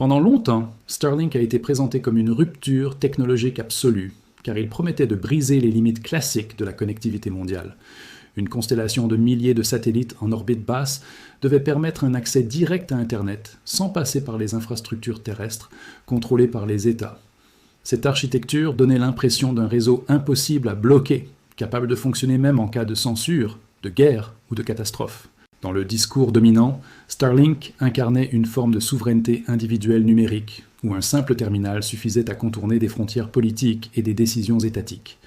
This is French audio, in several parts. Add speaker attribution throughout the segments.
Speaker 1: Pendant longtemps, Starlink a été présenté comme une rupture technologique absolue, car il promettait de briser les limites classiques de la connectivité mondiale. Une constellation de milliers de satellites en orbite basse devait permettre un accès direct à Internet, sans passer par les infrastructures terrestres contrôlées par les États. Cette architecture donnait l'impression d'un réseau impossible à bloquer, capable de fonctionner même en cas de censure, de guerre ou de catastrophe. Dans le discours dominant, Starlink incarnait une forme de souveraineté individuelle numérique, où un simple terminal suffisait à contourner des frontières politiques et des décisions étatiques.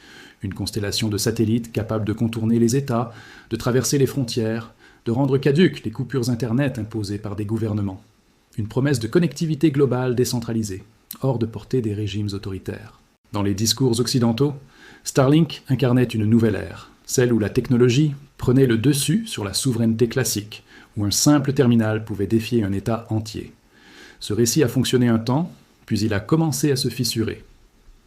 Speaker 1: Une constellation de satellites capable de contourner les États, de traverser les frontières, de rendre caduques les coupures Internet imposées par des gouvernements. Une promesse de connectivité globale décentralisée, hors de portée des régimes autoritaires. Dans les discours occidentaux, Starlink incarnait une nouvelle ère, celle où la technologie prenait le dessus sur la souveraineté classique, où un simple terminal pouvait défier un État entier. Ce récit a fonctionné un temps, puis il a commencé à se fissurer.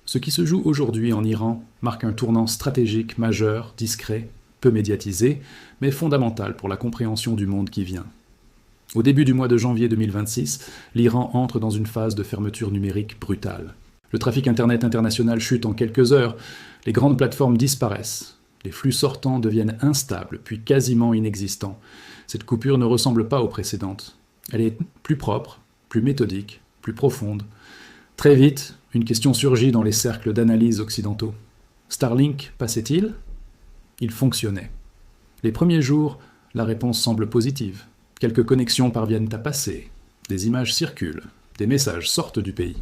Speaker 1: Ce qui se joue aujourd'hui en Iran marque un tournant stratégique majeur, discret, peu médiatisé, mais fondamental pour la compréhension du monde qui vient. Au début du mois de janvier 2026, l'Iran entre dans une phase de fermeture numérique brutale. Le trafic Internet international chute en quelques heures, les grandes plateformes disparaissent. Les flux sortants deviennent instables, puis quasiment inexistants. Cette coupure ne ressemble pas aux précédentes. Elle est plus propre, plus méthodique, plus profonde. Très vite, une question surgit dans les cercles d'analyse occidentaux. Starlink passait-il ? Il fonctionnait. Les premiers jours, la réponse semble positive. Quelques connexions parviennent à passer. Des images circulent. Des messages sortent du pays.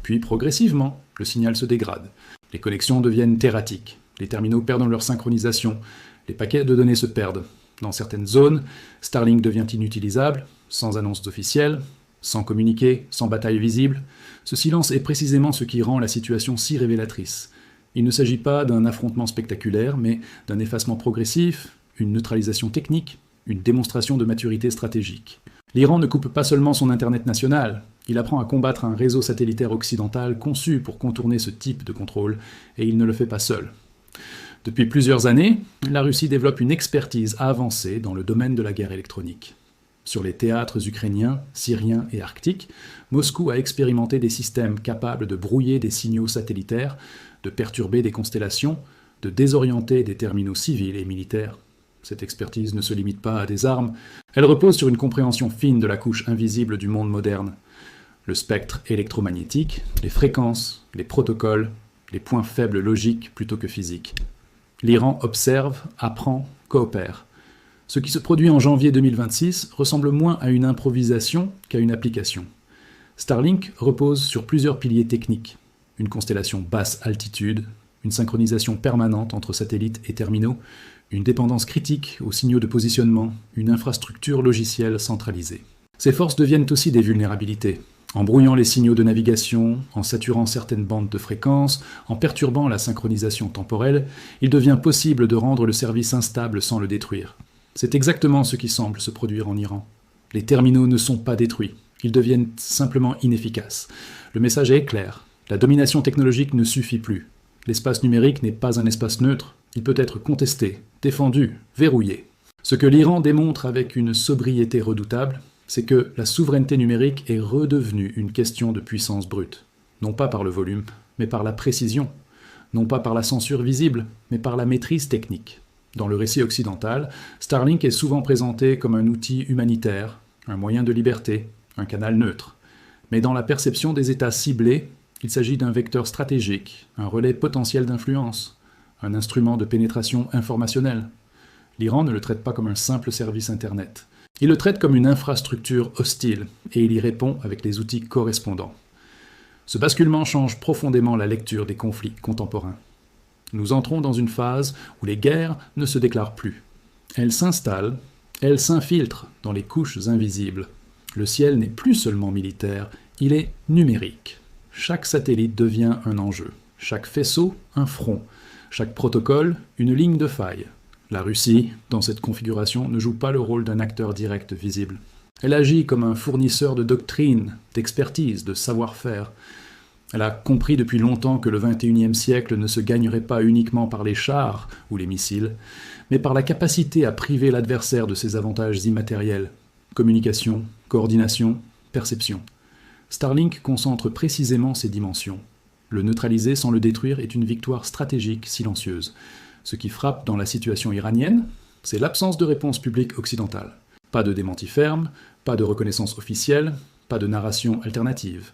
Speaker 1: Puis, progressivement, le signal se dégrade. Les connexions deviennent terratiques. Les terminaux perdent leur synchronisation. Les paquets de données se perdent. Dans certaines zones, Starlink devient inutilisable, sans annonce officielle, sans communiqué, sans bataille visible. Ce silence est précisément ce qui rend la situation si révélatrice. Il ne s'agit pas d'un affrontement spectaculaire, mais d'un effacement progressif, une neutralisation technique, une démonstration de maturité stratégique. L'Iran ne coupe pas seulement son Internet national, il apprend à combattre un réseau satellitaire occidental conçu pour contourner ce type de contrôle, et il ne le fait pas seul. Depuis plusieurs années, la Russie développe une expertise avancée dans le domaine de la guerre électronique. Sur les théâtres ukrainiens, syriens et arctiques, Moscou a expérimenté des systèmes capables de brouiller des signaux satellitaires, de perturber des constellations, de désorienter des terminaux civils et militaires. Cette expertise ne se limite pas à des armes, elle repose sur une compréhension fine de la couche invisible du monde moderne. Le spectre électromagnétique, les fréquences, les protocoles, les points faibles logiques plutôt que physiques. L'Iran observe, apprend, coopère. Ce qui se produit en janvier 2026 ressemble moins à une improvisation qu'à une application. Starlink repose sur plusieurs piliers techniques. Une constellation basse altitude, une synchronisation permanente entre satellites et terminaux, une dépendance critique aux signaux de positionnement, une infrastructure logicielle centralisée. Ces forces deviennent aussi des vulnérabilités. En brouillant les signaux de navigation, en saturant certaines bandes de fréquences, en perturbant la synchronisation temporelle, il devient possible de rendre le service instable sans le détruire. C'est exactement ce qui semble se produire en Iran. Les terminaux ne sont pas détruits, ils deviennent simplement inefficaces. Le message est clair, la domination technologique ne suffit plus. L'espace numérique n'est pas un espace neutre, il peut être contesté, défendu, verrouillé. Ce que l'Iran démontre avec une sobriété redoutable, c'est que la souveraineté numérique est redevenue une question de puissance brute. Non pas par le volume, mais par la précision. Non pas par la censure visible, mais par la maîtrise technique. Dans le récit occidental, Starlink est souvent présenté comme un outil humanitaire, un moyen de liberté, un canal neutre. Mais dans la perception des États ciblés, il s'agit d'un vecteur stratégique, un relais potentiel d'influence, un instrument de pénétration informationnelle. L'Iran ne le traite pas comme un simple service Internet. Il le traite comme une infrastructure hostile, et il y répond avec les outils correspondants. Ce basculement change profondément la lecture des conflits contemporains. Nous entrons dans une phase où les guerres ne se déclarent plus. Elles s'installent, elles s'infiltrent dans les couches invisibles. Le ciel n'est plus seulement militaire, il est numérique. Chaque satellite devient un enjeu, chaque faisceau un front, chaque protocole une ligne de faille. La Russie, dans cette configuration, ne joue pas le rôle d'un acteur direct visible. Elle agit comme un fournisseur de doctrine, d'expertise, de savoir-faire. Elle a compris depuis longtemps que le XXIe siècle ne se gagnerait pas uniquement par les chars ou les missiles, mais par la capacité à priver l'adversaire de ses avantages immatériels. Communication, coordination, perception. Starlink concentre précisément ces dimensions. Le neutraliser sans le détruire est une victoire stratégique silencieuse. Ce qui frappe dans la situation iranienne, c'est l'absence de réponse publique occidentale. Pas de démenti ferme, pas de reconnaissance officielle, pas de narration alternative.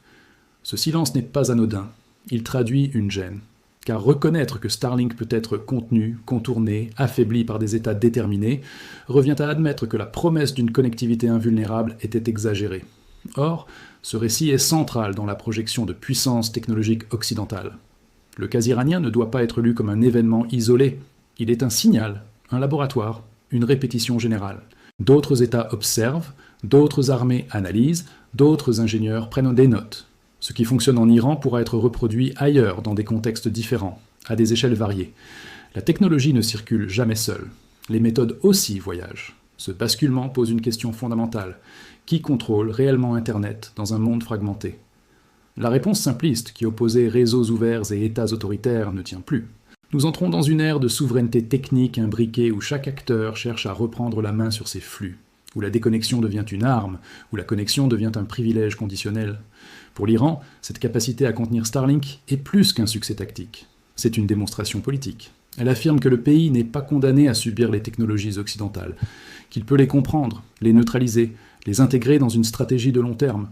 Speaker 1: Ce silence n'est pas anodin, il traduit une gêne. Car reconnaître que Starlink peut être contenu, contourné, affaibli par des États déterminés, revient à admettre que la promesse d'une connectivité invulnérable était exagérée. Or, ce récit est central dans la projection de puissance technologique occidentale. Le cas iranien ne doit pas être lu comme un événement isolé, il est un signal, un laboratoire, une répétition générale. D'autres États observent, d'autres armées analysent, d'autres ingénieurs prennent des notes. Ce qui fonctionne en Iran pourra être reproduit ailleurs, dans des contextes différents, à des échelles variées. La technologie ne circule jamais seule. Les méthodes aussi voyagent. Ce basculement pose une question fondamentale. Qui contrôle réellement Internet dans un monde fragmenté ? La réponse simpliste, qui opposait réseaux ouverts et États autoritaires, ne tient plus. Nous entrons dans une ère de souveraineté technique imbriquée où chaque acteur cherche à reprendre la main sur ses flux, où la déconnexion devient une arme, où la connexion devient un privilège conditionnel. Pour l'Iran, cette capacité à contenir Starlink est plus qu'un succès tactique. C'est une démonstration politique. Elle affirme que le pays n'est pas condamné à subir les technologies occidentales, qu'il peut les comprendre, les neutraliser, les intégrer dans une stratégie de long terme.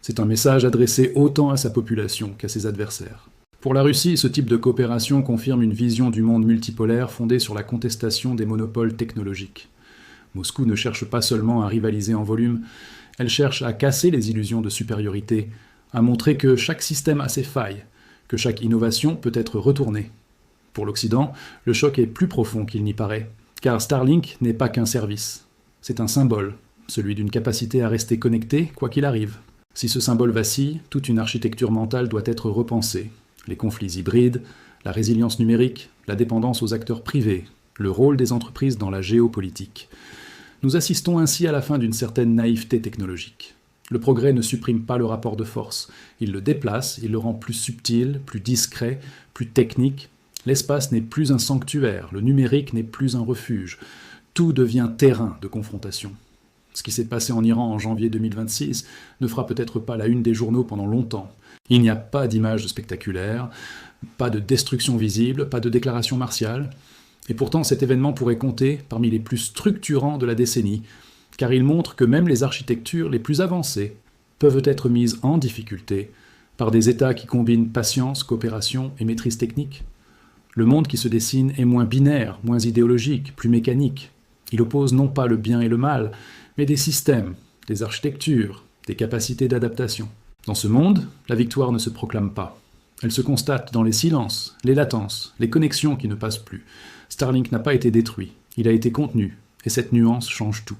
Speaker 1: C'est un message adressé autant à sa population qu'à ses adversaires. Pour la Russie, ce type de coopération confirme une vision du monde multipolaire fondée sur la contestation des monopoles technologiques. Moscou ne cherche pas seulement à rivaliser en volume, elle cherche à casser les illusions de supériorité, à montrer que chaque système a ses failles, que chaque innovation peut être retournée. Pour l'Occident, le choc est plus profond qu'il n'y paraît, car Starlink n'est pas qu'un service. C'est un symbole, celui d'une capacité à rester connecté quoi qu'il arrive. Si ce symbole vacille, toute une architecture mentale doit être repensée. Les conflits hybrides, la résilience numérique, la dépendance aux acteurs privés, le rôle des entreprises dans la géopolitique. Nous assistons ainsi à la fin d'une certaine naïveté technologique. Le progrès ne supprime pas le rapport de force, il le déplace, il le rend plus subtil, plus discret, plus technique. L'espace n'est plus un sanctuaire, le numérique n'est plus un refuge. Tout devient terrain de confrontation. Ce qui s'est passé en Iran en janvier 2026 ne fera peut-être pas la une des journaux pendant longtemps. Il n'y a pas d'images spectaculaires, pas de destruction visible, pas de déclaration martiale. Et pourtant, cet événement pourrait compter parmi les plus structurants de la décennie, car il montre que même les architectures les plus avancées peuvent être mises en difficulté par des États qui combinent patience, coopération et maîtrise technique. Le monde qui se dessine est moins binaire, moins idéologique, plus mécanique. Il oppose non pas le bien et le mal, mais des systèmes, des architectures, des capacités d'adaptation. Dans ce monde, la victoire ne se proclame pas. Elle se constate dans les silences, les latences, les connexions qui ne passent plus. Starlink n'a pas été détruit, il a été contenu, et cette nuance change tout.